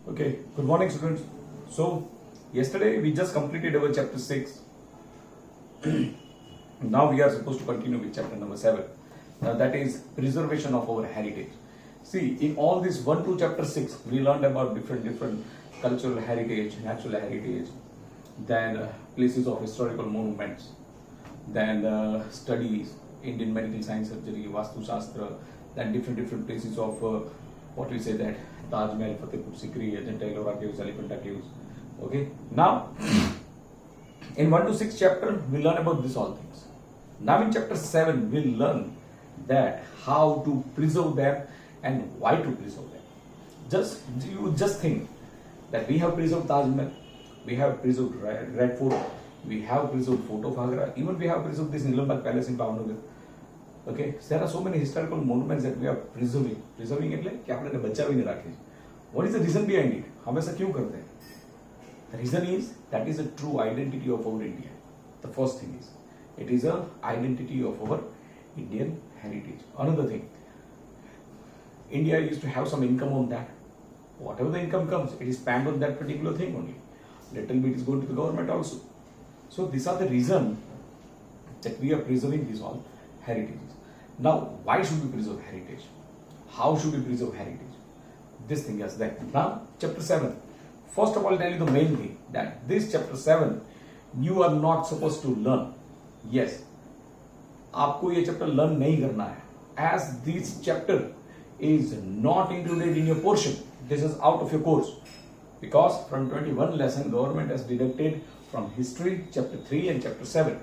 Okay, good morning, students. So, yesterday we just completed our chapter 6. Now we are supposed to continue with chapter number 7. That is preservation of our heritage. See, in all this 1 to chapter 6, we learned about different cultural heritage, natural heritage, then places of historical monuments, then studies, Indian medical science surgery, Vastu Shastra, then different places of what we say that Taj Mahal, Fatehpur Sikri, Ajanta Ellora Caves, Elephanta Caves. Okay, now in 1 to 6 chapter we learn about this all things. Now in chapter 7 we'll learn that how to preserve them and why to preserve them. Just think that we have preserved Taj Mahal, we have preserved Red Fort, we have preserved Fort of Agra, even we have preserved this Nilambag Palace in Bhavnagar. Okay, so there are so many historical monuments that we are preserving. Preserving એટલે કે આપણે બચાવીને રાખીએ. What is the reason behind it? हम ऐसा क्यों करते हैं? The reason is that is a true identity of our India. The first thing is it is a identity of our Indian heritage. Another thing, India used to have some income on that. Whatever the income comes, it is spent on that particular thing only. Little bit is going to the government also. So these are the reason that we are preserving these all heritages. Now, why should we preserve heritage? How should we preserve heritage? This thing is that. Now, chapter 7. First of all, I'll tell you the main thing that this chapter 7, you are not supposed to learn. Yes, आपको ये chapter learn नहीं करना है. As this chapter is not included in your portion, this is out of your course. Because from 21 lesson, government has deducted from history, chapter 3 and chapter 7.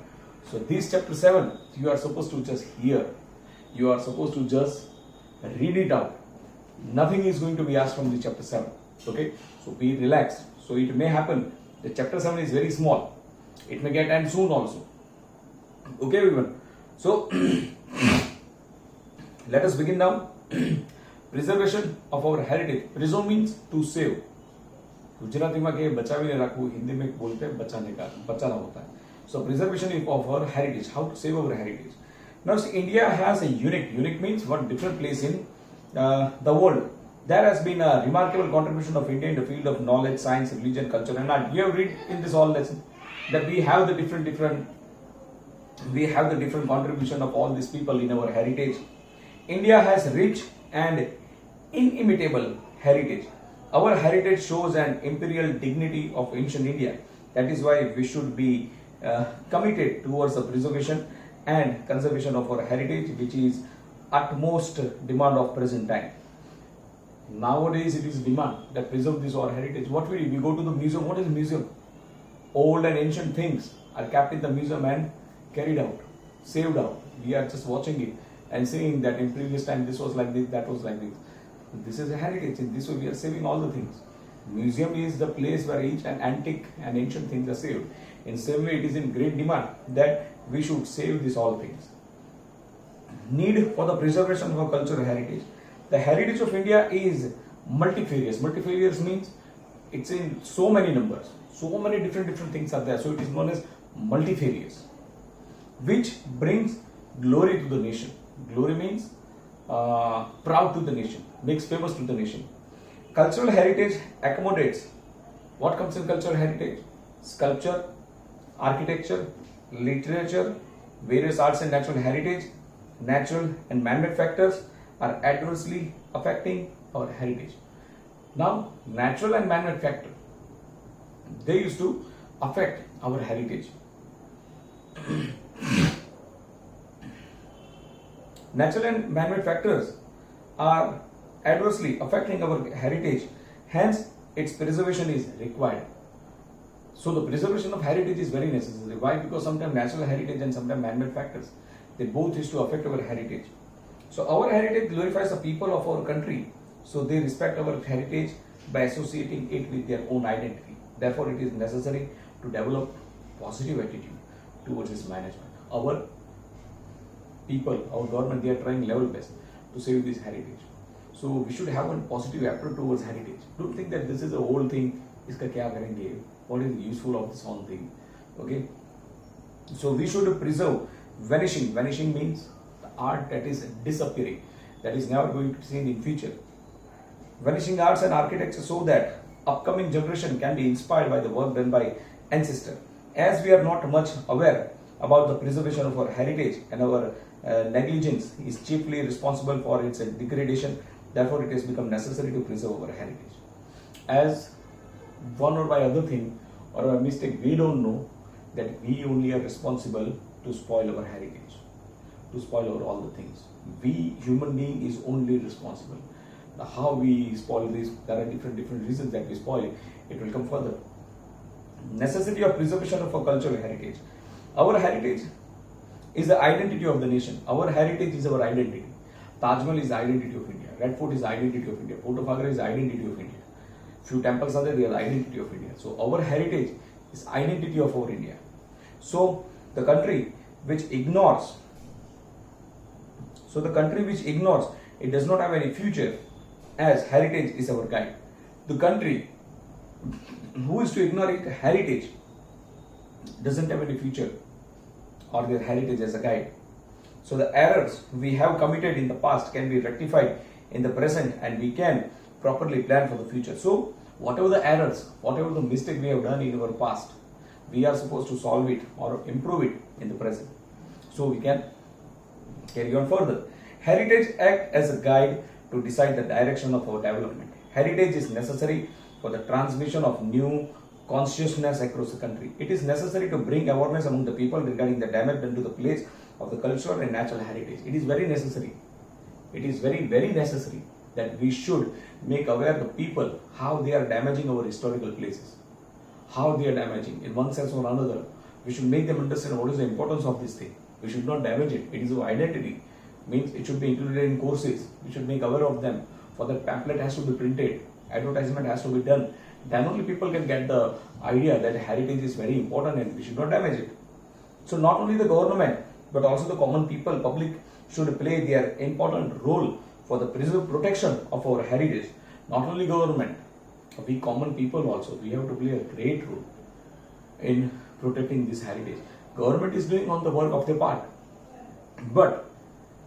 So this chapter 7, you are supposed to just hear. You are supposed to just read it out. Nothing is going to be asked from the chapter 7. Okay? So be relaxed. So it may happen that chapter 7 is very small. It may get end soon also. Okay, everyone? So let us begin now. Preservation of our heritage. Preserve means to save. Gujarati में के बचावीने રાખવું, हिंदी में बोलते हैं बचाना होता है. So preservation of our heritage. How to save our heritage? Now see, India has a unique means one different place in the world. There has been a remarkable contribution of India in the field of knowledge, science, religion, culture and art. You have read in this all lesson that we have the different contribution of all these people in our heritage. India has rich and inimitable heritage. Our heritage shows an imperial dignity of ancient India. That is why we should be committed towards the preservation and conservation of our heritage, which is utmost demand of present time. Nowadays it is demand that preserve this our heritage. What we do? We go to the museum. What is museum? Old and ancient things are kept in the museum and carried out, saved out. We are just watching it and saying that in previous time this was like this, that was like this. This is a heritage. In this way we are saving all the things. Museum is the place where each and antique and ancient things are saved. In same way, it is in great demand that we should save these all things. Need for the preservation of our cultural heritage. The heritage of India is multifarious. Multifarious means it's in so many numbers. So many different things are there. So it is known as multifarious, which brings glory to the nation. Glory means proud to the nation, makes famous to the nation. Cultural heritage accommodates. What comes in cultural heritage? Sculpture, architecture, literature, various arts and natural heritage. Natural and man-made factors are adversely affecting our heritage. Now, natural and man-made factor, they used to affect our heritage. Natural and man-made factors are adversely affecting our heritage, hence its preservation is required. So the preservation of heritage is very necessary. Why? Because sometimes natural heritage and sometimes man-made factors, they both used to affect our heritage. So our heritage glorifies the people of our country. So they respect our heritage by associating it with their own identity. Therefore, it is necessary to develop positive attitude towards its management. Our people, our government, they are trying level best to save this heritage. So we should have a positive approach towards heritage. Don't think that this is a whole thing. Iska kya karenge? What is useful of this whole thing? Okay. So we should preserve vanishing. Vanishing means the art that is disappearing, that is never going to be seen in future. Vanishing arts and architecture so that upcoming generation can be inspired by the work done by ancestors. As we are not much aware about the preservation of our heritage, and our negligence is chiefly responsible for its degradation, therefore it has become necessary to preserve our heritage. As one or by other thing or a mistake, we don't know that we only are responsible to spoil our heritage, to spoil our all the things. We human being is only responsible. Now, how we spoil this, there are different reasons that we spoil it. It will come further. Necessity of preservation of our cultural heritage. Our heritage is the identity of the nation. Our heritage is our identity. Taj Mahal is the identity of India. Red Fort is the identity of India. Fort of Agra is the identity of India. Few temples are there, they are the identity of India. So our heritage is identity of our India. So the country which ignores, it does not have any future, as heritage is our guide. The country who is to ignore it, heritage doesn't have any future or their heritage as a guide. So the errors we have committed in the past can be rectified in the present, and we can properly plan for the future. So whatever the errors, whatever the mistake we have done in our past, we are supposed to solve it or improve it in the present, so we can carry on further. Heritage act as a guide to decide the direction of our development. Heritage is necessary for the transmission of new consciousness across the country. It is necessary to bring awareness among the people regarding the damage done to the place of the cultural and natural heritage. It is very necessary. It is very, very necessary that we should make aware the people how they are damaging our historical places, how they are damaging in one sense or another. We should make them understand what is the importance of this thing. We should not damage it. It is our identity. Means it should be included in courses. We should make aware of them. For that, pamphlet has to be printed. Advertisement has to be done. Then only people can get the idea that heritage is very important and we should not damage it. So not only the government but also the common people, public should play their important role for the protection of our heritage. Not only government, we common people also, we have to play a great role in protecting this heritage. Government is doing on the work of their part, but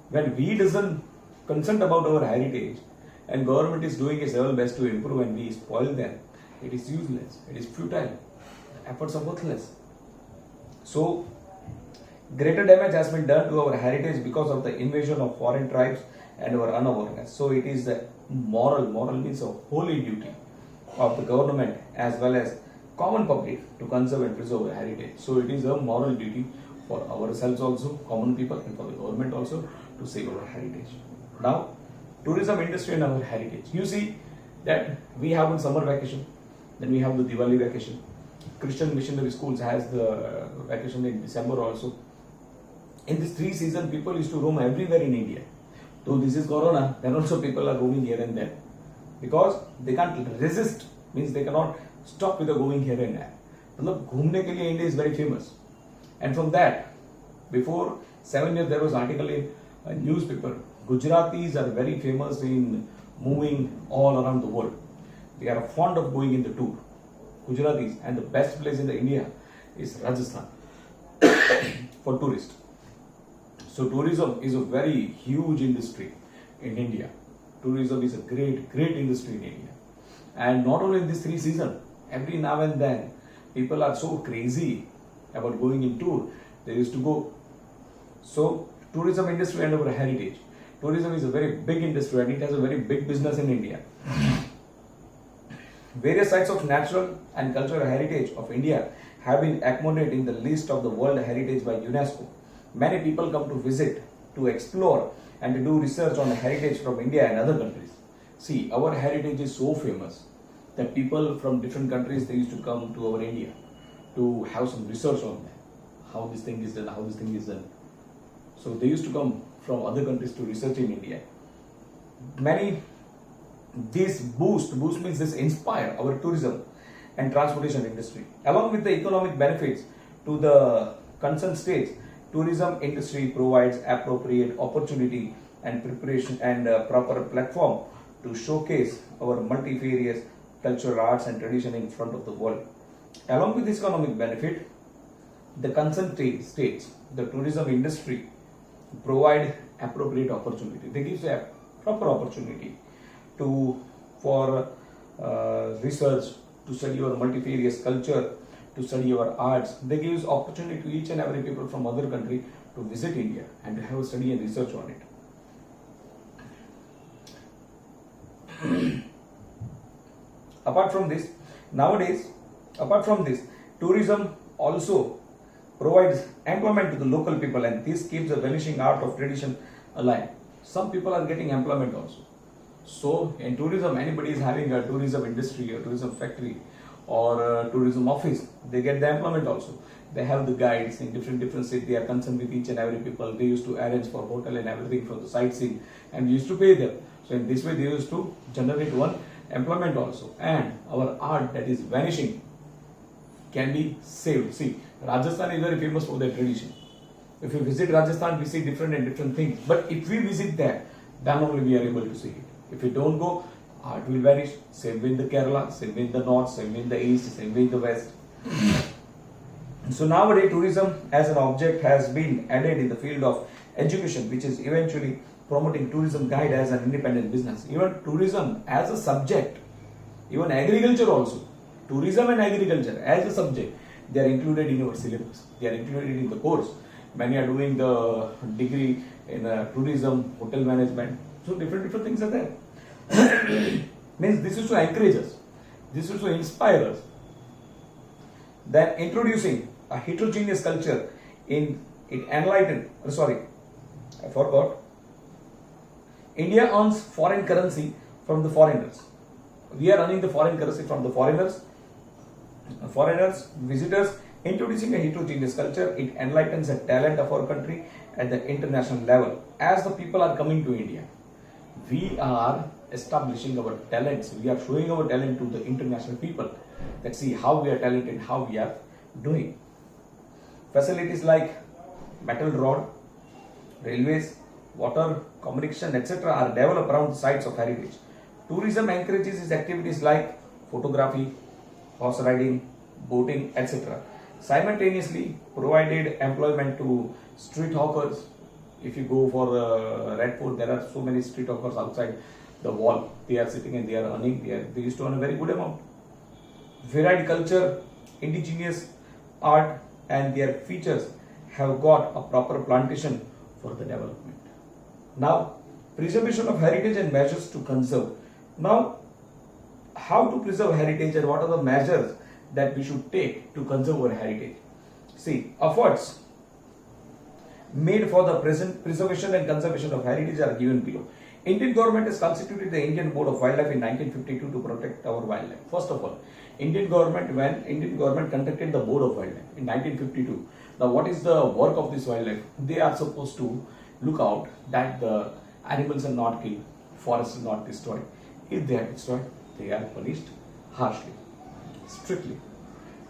when we doesn't consent about our heritage and government is doing its level best to improve and we spoil them, it is useless, it is futile, the efforts are worthless. So greater damage has been done to our heritage because of the invasion of foreign tribes and our unawareness. So it is the moral means a holy duty of the government as well as common public to conserve and preserve our heritage. So it is a moral duty for ourselves also, common people, and for the government also to save our heritage. Now, tourism industry and our heritage. You see that we have a summer vacation, then we have the Diwali vacation. Christian missionary schools has the vacation in December also. In this 3 season, people used to roam everywhere in India. Though this is Corona, then also people are roaming here and there. Because they can't resist, means they cannot stop with the going here and there. मतलब घूमने के लिए India is very famous. And from that, before 7 years, there was an article in a newspaper. Gujaratis are very famous in moving all around the world. They are fond of going in the tour. Gujaratis, and the best place in the India is Rajasthan for tourists. So tourism is a very huge industry in India. Tourism is a great industry in India. And not only in this 3 seasons, every now and then, people are so crazy about going in tour, they used to go. So tourism industry and our heritage. Tourism is a very big industry and it has a very big business in India. Various sites of natural and cultural heritage of India have been accommodated in the list of the World Heritage by UNESCO. Many people come to visit, to explore and to do research on the heritage from India and other countries. See, our heritage is so famous that people from different countries, they used to come to our India to have some research on that. How this thing is done, So they used to come from other countries to research in India. This boost means this inspire our tourism and transportation industry. Along with the economic benefits to the concerned states, tourism industry provides appropriate opportunity and preparation and proper platform to showcase our multifarious cultural arts and tradition in front of the world. Along with this economic benefit, the concerned states, the tourism industry provide appropriate opportunity. They give a proper opportunity for research, to study your multifarious culture, to study your arts. They give opportunity to each and every people from other country to visit India and to have a study and research on it. Apart from this, nowadays, apart from this, tourism also provides employment to the local people, and this keeps the vanishing art of tradition alive. Some people are getting employment also. So in tourism, anybody is having a tourism industry, a tourism factory, or a tourism office, they get the employment also. They have the guides in different cities. They are concerned with each and every people. They used to arrange for hotel and everything for the sightseeing, and we used to pay them. So in this way, they used to generate one employment also. And our art that is vanishing can be saved. See, Rajasthan is very famous for their tradition. If we visit Rajasthan, we see different things. But if we visit there, then only we are able to see it. If we don't go, art will vanish. Same way in the Kerala, same way in the north, same way in the east, same way in the west. So nowadays, tourism as an object has been added in the field of education, which is eventually promoting tourism guide as an independent business. Even tourism as a subject, even agriculture also. Tourism and agriculture as a subject, they are included in our syllabus. They are included in the course. Many are doing the degree in tourism, hotel management. So different things are there. Means this is to encourage us. This is to inspire us. Then introducing a heterogeneous culture in it enlightened. I forgot. India earns foreign currency from the foreigners. We are earning the foreign currency from the foreigners, visitors. Introducing a heterogeneous culture, it enlightens the talent of our country at the international level. As the people are coming to India, we are establishing our talents. We are showing our talent to the international people that see how we are talented, how we are doing. Facilities like metal rod, railways, water, communication, etc. are developed around the sites of heritage. Tourism encourages these activities like photography, horse riding, boating, etc. Simultaneously provided employment to street hawkers. If you go for Red Fort, there are so many street hawkers outside the wall. They are sitting and they are earning. They used to earn a very good amount. Varied culture, indigenous art, and their features have got a proper plantation for the development. Now, preservation of heritage and measures to conserve. Now, how to preserve heritage and what are the measures that we should take to conserve our heritage? See, efforts made for the present preservation and conservation of heritage are given below. Indian government has constituted the Indian Board of Wildlife in 1952 to protect our wildlife. First of all, when Indian government conducted the Board of Wildlife in 1952. Now, what is the work of this wildlife? They are supposed to look out that the animals are not killed, forests are not destroyed. If they are destroyed, they are punished harshly, strictly.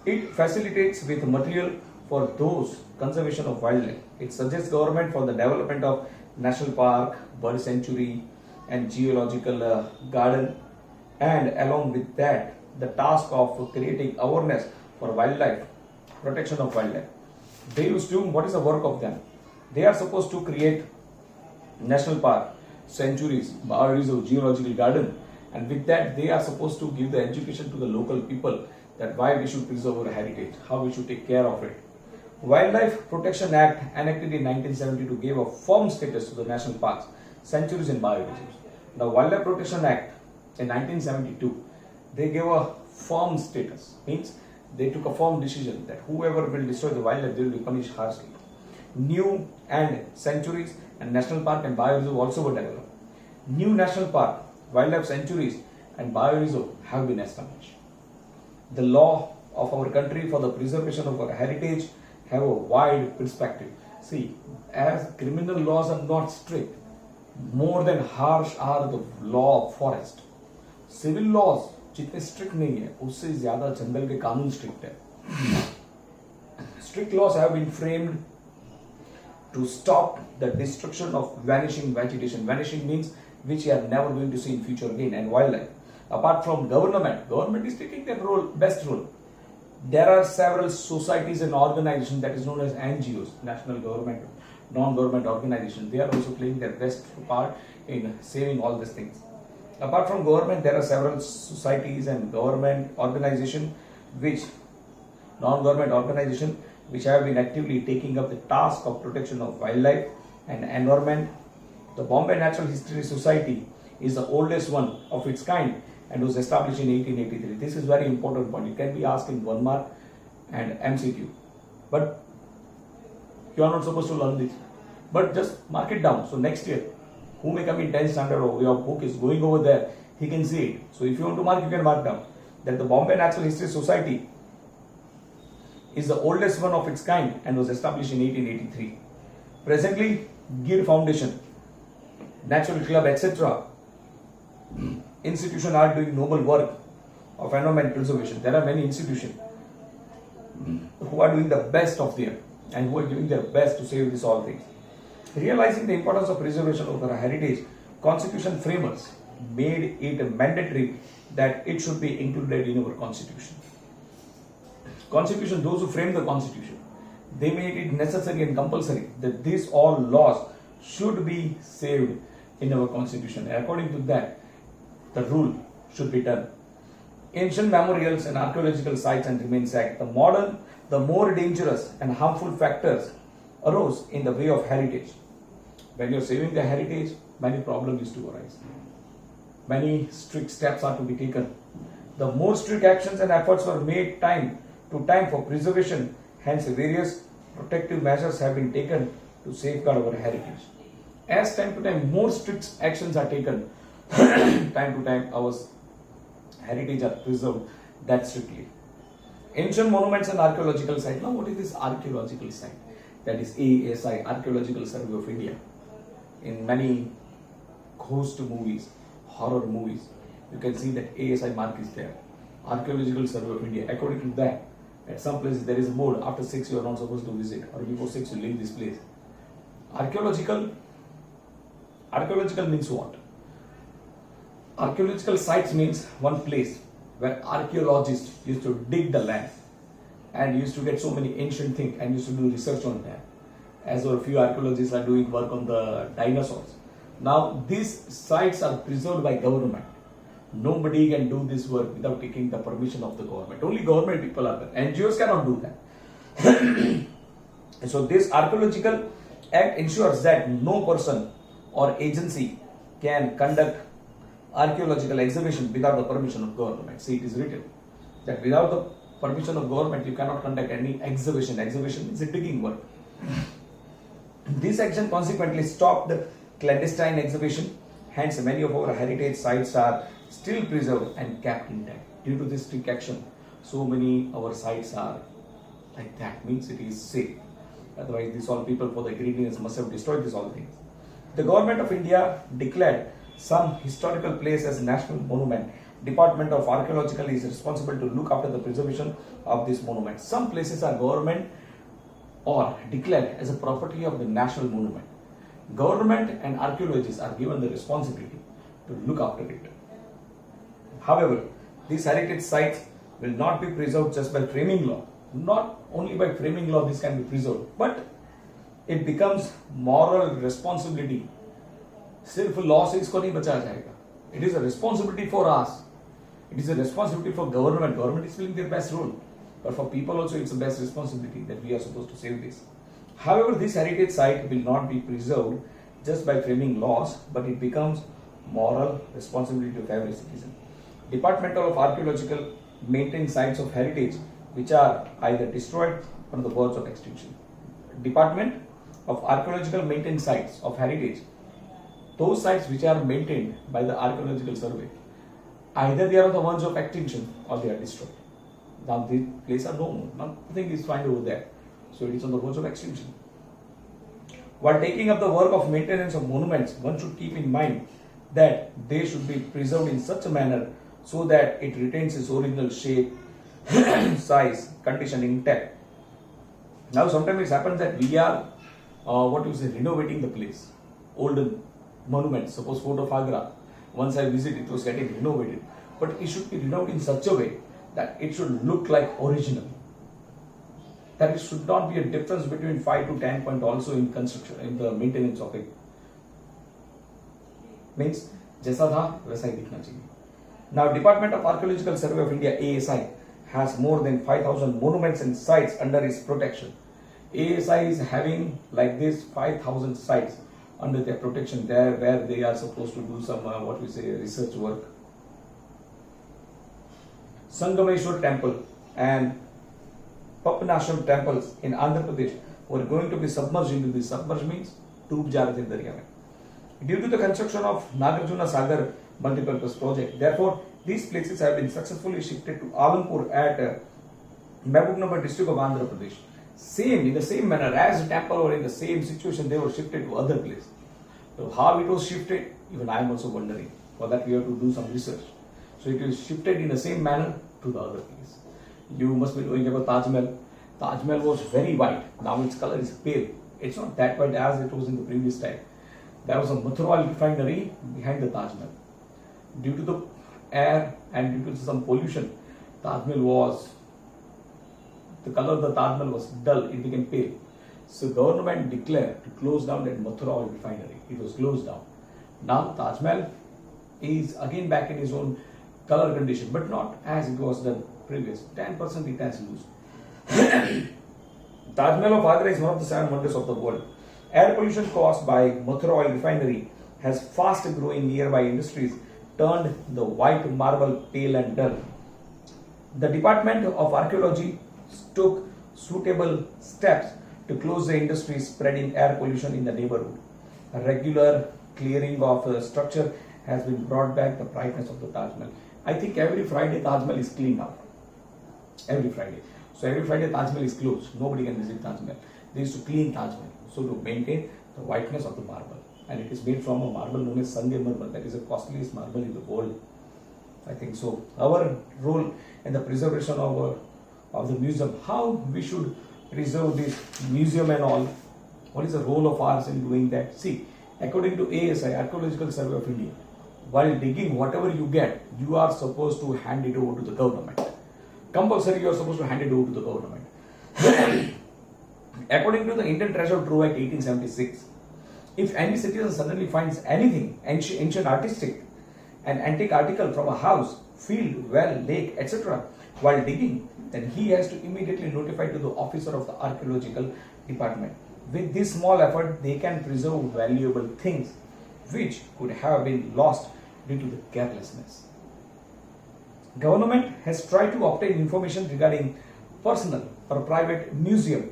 It facilitates with material for those conservation of wildlife. It suggests government for the development of national park, bird sanctuary, and geological garden, and along with that, the task of creating awareness for wildlife, protection of wildlife. They used to, what is the work of them? They are supposed to create national park, sanctuaries, bioreserve, geological garden, and with that they are supposed to give the education to the local people that why we should preserve our heritage, how we should take care of it. Wildlife Protection Act enacted in 1972 gave a firm status to the national parks, sanctuaries and bioreserves. The Wildlife Protection Act in 1972, they gave a firm status, means they took a firm decision that whoever will destroy the wildlife, they will be punished harshly. New and sanctuaries and national park and bioreserve also were developed. New national park, wildlife sanctuaries and bioreserve have been established. The law of our country for the preservation of our heritage have a wide perspective. See, as criminal laws are not strict, more than harsh are the law of forest. Civil laws जितने strict नहीं है उससे ज्यादा जंगल के कानून strict है. Strict laws have been framed to stop the destruction of vanishing vegetation. Vanishing means which you are never going to see in future again, and wildlife. Apart from government is taking their role, best role. There are several societies and organizations that is known as NGOs, national government, non-government organizations. They are also playing their best part in saving all these things. Apart from government, there are several societies and government organizations, which non-government organizations, which have been actively taking up the task of protection of wildlife and environment. The Bombay Natural History Society is the oldest one of its kind and was established in 1883. This is very important point. It can be asked in 1 mark and MCQ. But you are not supposed to learn this. But just mark it down. So next year, who may come in 10th standard or your book is going over there, he can see it. So if you want to mark, you can mark down that the Bombay Natural History Society is the oldest one of its kind and was established in 1883. Presently, Gir Foundation, Natural Club, etc. institutions are doing noble work of environment preservation. There are many institutions who are doing the best of them and who are giving their best to save these all things. Realizing the importance of preservation of our heritage, Constitution framers made it mandatory that it should be included in our Constitution. Constitution, those who framed the Constitution, they made it necessary and compulsory that these all laws should be saved in our Constitution. And according to that, the rule should be done. Ancient memorials and archaeological sites and remains act. The more dangerous and harmful factors arose in the way of heritage. When you are saving the heritage, many problems used to arise. Many strict steps are to be taken. The more strict actions and efforts were made time to time for preservation, hence various protective measures have been taken to safeguard our heritage. As time to time more strict actions are taken, time to time our heritage are preserved that strictly. Ancient monuments and archaeological sites. Now what is this archaeological site? That is ASI, Archaeological Survey of India. In many ghost movies, horror movies, you can see that ASI mark is there. Archaeological Survey of India. According to that, at some places there is a mode. After 6 you are not supposed to visit, or before 6 you leave this place. Archaeological means what? Archaeological sites means one place where archaeologists used to dig the land and used to get so many ancient things and used to do research on that. As well, a few archaeologists are doing work on the dinosaurs. Now these sites are preserved by government. Nobody can do this work without taking the permission of the government. Only government people are there. NGOs cannot do that. So this archaeological act ensures that no person or agency can conduct archaeological exhibition without the permission of government. See, it is written that without the permission of government, you cannot conduct any exhibition. Exhibition means a digging work. This action consequently stopped the clandestine exhibition. Hence, many of our heritage sites are still preserved and kept intact. Due to this strict action, so many our sites are like that. Means it is safe. Otherwise, these all people for the greediness must have destroyed these all things. The government of India declared some historical place as national monument. Department of Archaeological is responsible to look after the preservation of this monument. Some places are government or declared as a property of the national monument. Government and archaeologists are given the responsibility to look after it. However, these heritage sites will not be preserved just by framing law. Not only by framing law this can be preserved, but it becomes moral responsibility. सिर्फ law से इसको नहीं बचाया जाएगा. It is a responsibility for us. It is a responsibility for government. Government is playing their best role. But for people also it's a best responsibility that we are supposed to save this. However, this heritage site will not be preserved just by framing laws, but it becomes moral responsibility of every citizen. Departmental of Archaeological maintain sites of heritage which are either destroyed or on the verge of extinction. Department of Archaeological maintain sites of heritage, those sites which are maintained by the Archaeological Survey, either they are on the verge of extinction or they are destroyed. Now these places are no more. Nothing is found over there. So it is on the verge of extinction. While taking up the work of maintenance of monuments, one should keep in mind that they should be preserved in such a manner so that it retains its original shape, size, condition intact. Now sometimes it happens that we are renovating the place. Old monuments, suppose Fort of Agra, once I visited, it was getting renovated. But it should be renovated in such a way that it should look like original. That it should not be a difference between 5 to 10 point also in construction, in the maintenance of it. Means जैसा था वैसा ही दिखना चाहिए. Now, Department of Archaeological Survey of India (ASI) has more than 5,000 monuments and sites under its protection. ASI is having like this 5,000 sites under their protection there, where they are supposed to do some research work. Sangameshwar Temple and Papnasham temples in Andhra Pradesh were going to be submerged into this. Submerged means डूब जा रहे थे दरिया में. Due to the construction of Nagarjuna Sagar multipurpose project, therefore these places have been successfully shifted to Alampur at Mehbubnagar district of Andhra Pradesh. In the same manner as the temple or in the same situation, they were shifted to other place. So how it was shifted, even I am also wondering. For that we have to do some research. So it is shifted in the same manner to the other place. You must be knowing about Taj Mahal. Taj Mahal was very white. Now its color is pale. It's not that white as it was in the previous time. There was a Mathura oil refinery behind the Taj Mahal. Due to the air and due to some pollution, Taj Mahal was, the color of the Taj Mahal was dull, it became pale. So government declared to close down that Mathura oil refinery. It was closed down. Now Taj Mahal is again back in its own color condition, but not as it was done previous. 10% it has lost. Taj Mahal of Agra is one of the 7 wonders of the world. Air pollution caused by Mathura oil refinery has fast growing nearby industries turned the white marble pale and dull. The Department of Archaeology took suitable steps to close the industry spreading air pollution in the neighborhood. A regular clearing of the structure has been brought back the brightness of the Taj Mahal. I think every Friday Taj Mahal is cleaned out. Every Friday. So every Friday Taj Mahal is closed. Nobody can visit Taj Mahal. They used to clean Taj Mahal. So to maintain the whiteness of the marble. And it is made from a marble known as Sangemarmal. That is the costliest marble in the world. I think so. Our role in the preservation of the museum, how we should preserve this museum and all. What is the role of ours in doing that? See, according to ASI, Archaeological Survey of India, while digging whatever you get, you are supposed to hand it over to the government. Compulsory, you are supposed to hand it over to the government. According to the Indian Treasure Trove Act 1876, if any citizen suddenly finds anything ancient artistic, an antique article from a house, field, well, lake, etc., while digging, then he has to immediately notify to the officer of the archaeological department. With this small effort, they can preserve valuable things which could have been lost due to the carelessness. Government has tried to obtain information regarding personal or private museum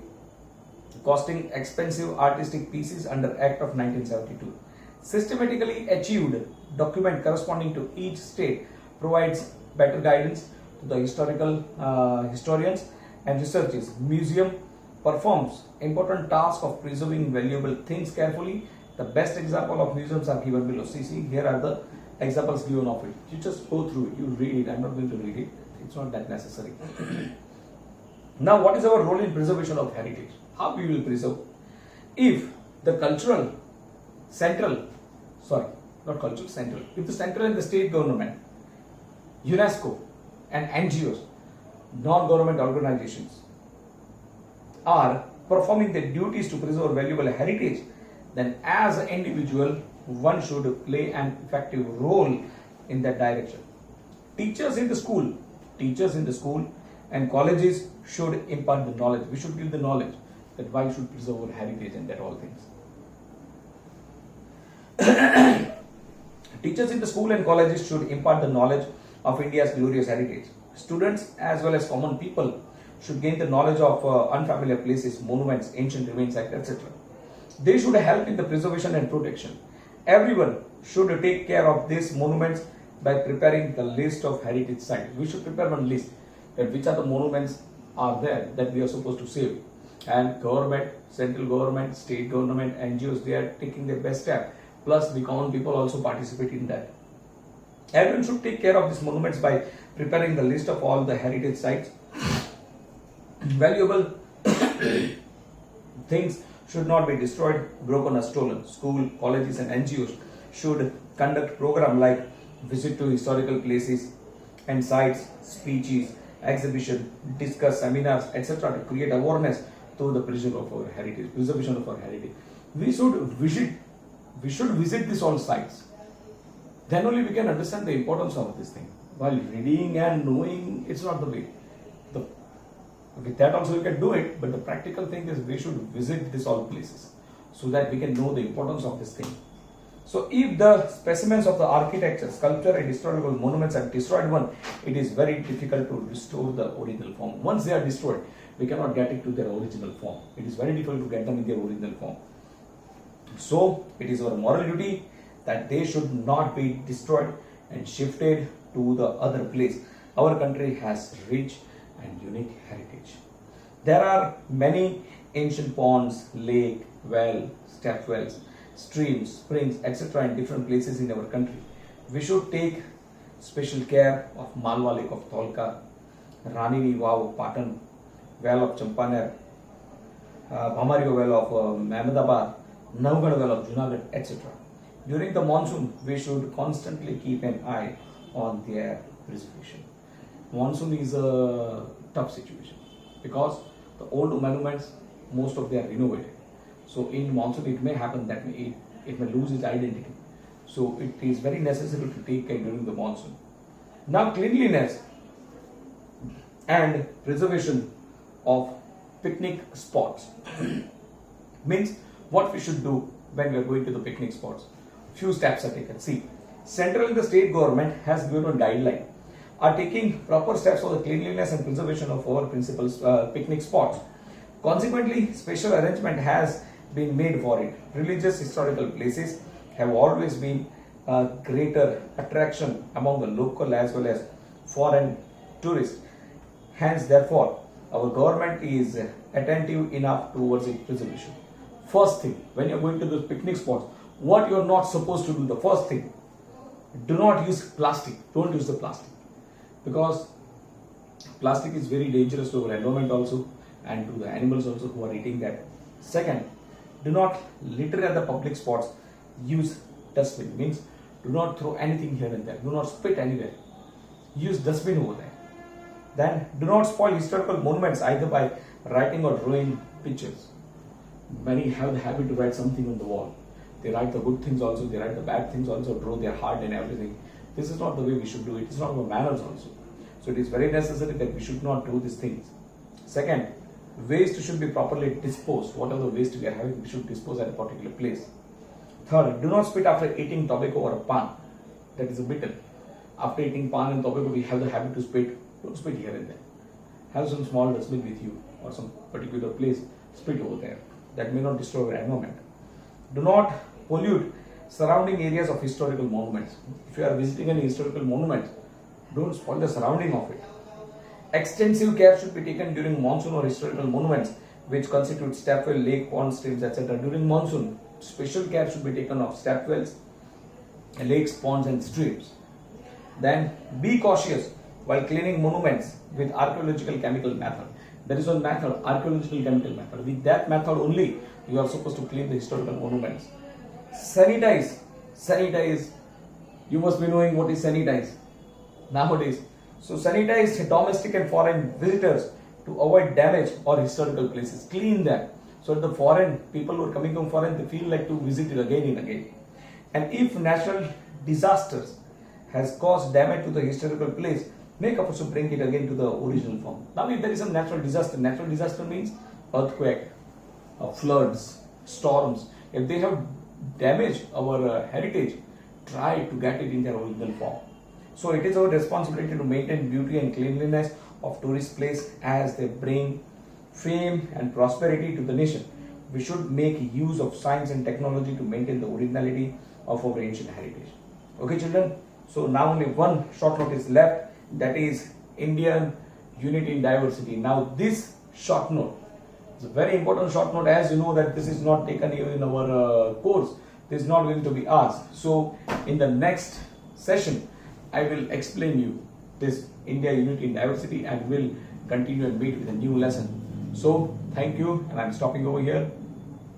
costing expensive artistic pieces under Act of 1972. Systematically achieved document corresponding to each state provides better guidance to the historians and researchers. Museum performs important task of preserving valuable things carefully. The best example of museums are given below. See, here are the examples given of it. You just go through it, you read it. I'm not going to read it. It's not that necessary. Now, what is our role in preservation of heritage? How we will preserve? If the central and the state government, UNESCO and NGOs, non-government organizations are performing their duties to preserve valuable heritage, then as an individual, one should play an effective role in that direction. Teachers in the school and colleges should impart the knowledge. We should give the knowledge that why we should preserve our heritage and that all things. Teachers in the school and colleges should impart the knowledge of India's glorious heritage. Students as well as common people should gain the knowledge of unfamiliar places, monuments, ancient remains, etc. They should help in the preservation and protection. Everyone should take care of these monuments by preparing the list of heritage sites. We should prepare one list that which are the monuments are there that we are supposed to save. And government, central government, state government, NGOs, they are taking their best step. Plus the common people also participate in that. Everyone should take care of these monuments by preparing the list of all the heritage sites. Valuable things should not be destroyed, broken or stolen. School, colleges and NGOs should conduct programs like visit to historical places and sites, speeches, exhibition, discuss seminars, etc. to create awareness to the preservation of our heritage. We should visit these all sites. Then only we can understand the importance of this thing. While reading and knowing, it's not the way. The, with that also we can do it, but the practical thing is we should visit these all places so that we can know the importance of this thing. So if the specimens of the architecture, sculpture and historical monuments are destroyed it is very difficult to restore the original form. Once they are destroyed, we cannot get it to their original form. It is very difficult to get them in their original form. So it is our moral duty that they should not be destroyed and shifted to the other place. Our country has rich and unique heritage. There are many ancient ponds, lake, well, step wells, streams, springs, etc. in different places in our country. We should take special care of Malwa Lake of Tolka, Ranini Vav, Patan, well of Champaner, Bhamario well of Ahmedabad, Navgad well of Junagadh, etc. During the monsoon, we should constantly keep an eye on their preservation. Monsoon is a tough situation because the old monuments, most of them are renovated. So in monsoon, it may happen that it may lose its identity. So it is very necessary to take care during the monsoon. Now cleanliness and preservation of picnic spots means what we should do when we are going to the picnic spots. Few steps are taken. See, central and the state government has given a guideline, are taking proper steps for the cleanliness and preservation of our principal picnic spots. Consequently, special arrangement has been made for it. Religious historical places have always been a greater attraction among the local as well as foreign tourists. Hence, therefore, our government is attentive enough towards its preservation. First thing, when you are going to those picnic spots, what you are not supposed to do, the first thing, do not use plastic. Don't use the plastic, because plastic is very dangerous to our environment also and to the animals also who are eating that. Second, do not litter at the public spots. Use dustbin, means do not throw anything here and there. Do not spit anywhere. Use dustbin over there. Then do not spoil historical monuments either by writing or drawing pictures. Many have the habit to write something on the wall. They write the good things also, they write the bad things also, draw their heart and everything. This is not the way we should do it. It's not our manners also. So it is very necessary that we should not do these things. Second, waste should be properly disposed. Whatever waste we are having, we should dispose at a particular place. Third, do not spit after eating tobacco or a pan. That is a bitter. After eating pan and tobacco, we have the habit to spit. Don't spit here and there. Have some small dustbin with you or some particular place. Spit over there. That may not destroy our environment. Do not pollute surrounding areas of historical monuments. If you are visiting any historical monument, don't spoil the surrounding of it. Extensive care should be taken during monsoon or historical monuments which constitute stepwell, lake, pond, streams, etc. During monsoon, special care should be taken of stepwells, lakes, ponds and streams. Then be cautious while cleaning monuments with archaeological chemical method. There is one method, archaeological chemical method. With that method only, you are supposed to clean the historical monuments. Sanitize. Sanitize. You must be knowing what is sanitize nowadays. So sanitize domestic and foreign visitors to avoid damage or historical places. Clean them. So the foreign people who are coming from foreign, they feel like to visit it again and again. And if natural disasters has caused damage to the historical place, make efforts to bring it again to the original form. Now if there is some natural disaster means earthquake, floods, storms. If they have damaged our heritage, try to get it in their original form. So it is our responsibility to maintain beauty and cleanliness of tourist place as they bring fame and prosperity to the nation. We should make use of science and technology to maintain the originality of our ancient heritage. Okay children, so now only one short note is left, that is Indian unity in diversity. Now this short note is a very important short note, as you know that this is not taken even in our course. This is not going to be asked. So in the next session, I will explain you this India unity in diversity and will continue and meet with a new lesson. So thank you, and I'm stopping over here.